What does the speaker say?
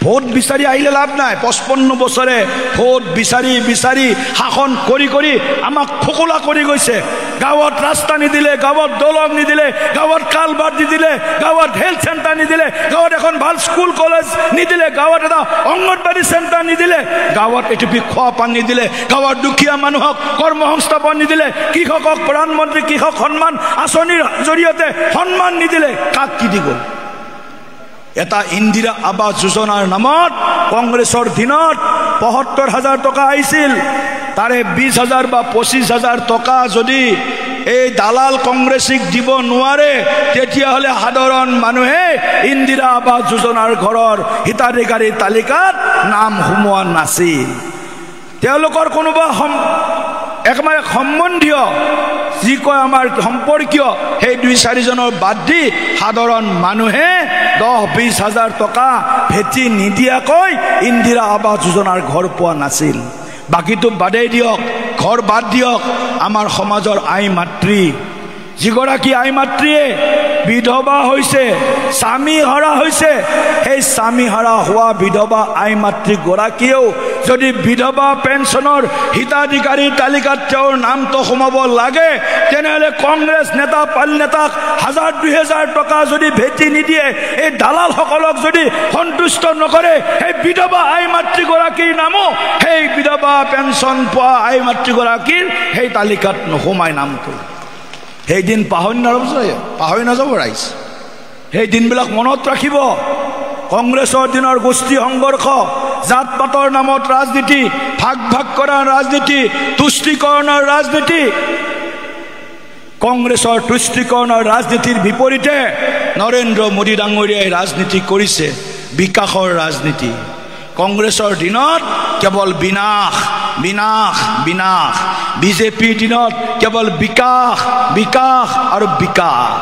vote বিচাৰি আহিলে লাভ নাই 55 বছৰে ভোট বিচাৰি বিচাৰি শাসন কৰি কৰি আমাক খোকলা কৰি গৈছে গাঁৱত ৰাস্তা নিদিলে গাঁৱত দলং নিদিলে গাঁৱত কালভাৰ্ট নিদিলে গাঁৱত হেল্থ চেণ্টাৰ নিদিলে গাঁৱত এখন ভাল স্কুল কলেজ নিদিলে গাঁৱত এটা অংগনবাড়ী চেণ্টাৰ নিদিলে গাঁৱত এটুপি খোৱা পানী নিদিলে গাঁৱৰ দুখীয়া মানুহক কৰ্মসংস্থাপন নিদিলে কৃষকক প্ৰধানমন্ত্ৰী কৃষক সন্মান আঁচনিৰ জৰিয়তে সন্মান নিদিলে কাক কি দি গ'ল এটা ইন্দিৰা আৱাস যোজনাৰ নামত কংগ্ৰেছৰ দিনত ৭৫,০০০ টকা আহিছিল তাৰে ২০,০০০ বা ২৫,০০০ টকা যদি এই দালাল কংগ্ৰেছক দিব নোৱাৰে তেতিয়াহ'লে সাধাৰণ মানুহে ইন্দিৰা আৱাস যোজনাৰ ঘৰৰ হিতাধিকাৰীৰ তালিকাত নাম সোমোৱা নাছিল তেওঁলোকৰ কোনোবা একমাত্ৰ সম্বন্ধীয় যি কয় আমাৰ সম্পৰ্কীয় সেই ২-৪ জনৰ বাদ দি সাধাৰণ মানুহে ১০-২০,০০০ টকা ভেটি নিদিয়াকৈ ইন্দিৰা আৱাস যোজনাৰ ঘৰ পোৱা নাছিল বাকীটো বাদেই দিয়ক ঘৰ বাদ দিয়ক আমাৰ সমাজৰ আই মাতৃ যিগৰাকী আই মাতৃয়ে বিধৱা হৈছে স্বামী হৰা হৈছে সেই স্বামী হৰা হোৱা বিধৱা আই মাতৃগৰাকীয়েও যদি বিধৱা পেঞ্চনৰ হিতাধিকাৰীৰ তালিকাত তেওঁৰ নামটো সোমাব লাগে তেনেহ'লে কংগ্ৰেছ নেতা পাল নেতাক ১,০০০-২,০০০ টকা যদি ভেটি নিদিয়ে এই দালালসকলক যদি সন্তুষ্ট নকৰে সেই বিধৱা আই মাতৃগৰাকীৰ নামো সেই বিধৱা পেঞ্চন পোৱা আই মাতৃগৰাকীৰ সেই তালিকাত নোসোমায় নামটো সেই দিন পাহৰি নাযাব ৰাইজ সেই দিনবিলাক মনত ৰাখিব কংগ্ৰেছৰ দিনৰ গোষ্ঠী সংঘৰ্ষ জাত পাতৰ নামত ৰাজনীতি ভাগ ভাগ কৰাৰ ৰাজনীতি তুষ্টিকৰণৰ ৰাজনীতি কংগ্ৰেছৰ তুষ্টিকৰণৰ ৰাজনীতিৰ বিপৰীতে নৰেন্দ্ৰ মোদী ডাঙৰীয়াই ৰাজনীতি কৰিছে বিকাশৰ ৰাজনীতি কংগ্ৰেছৰ দিনত কেৱল বিনাশ বিনাশ বিনাশ বিজেপিৰ দিনত কেৱল বিকাশ বিকাশ আৰু বিকাশ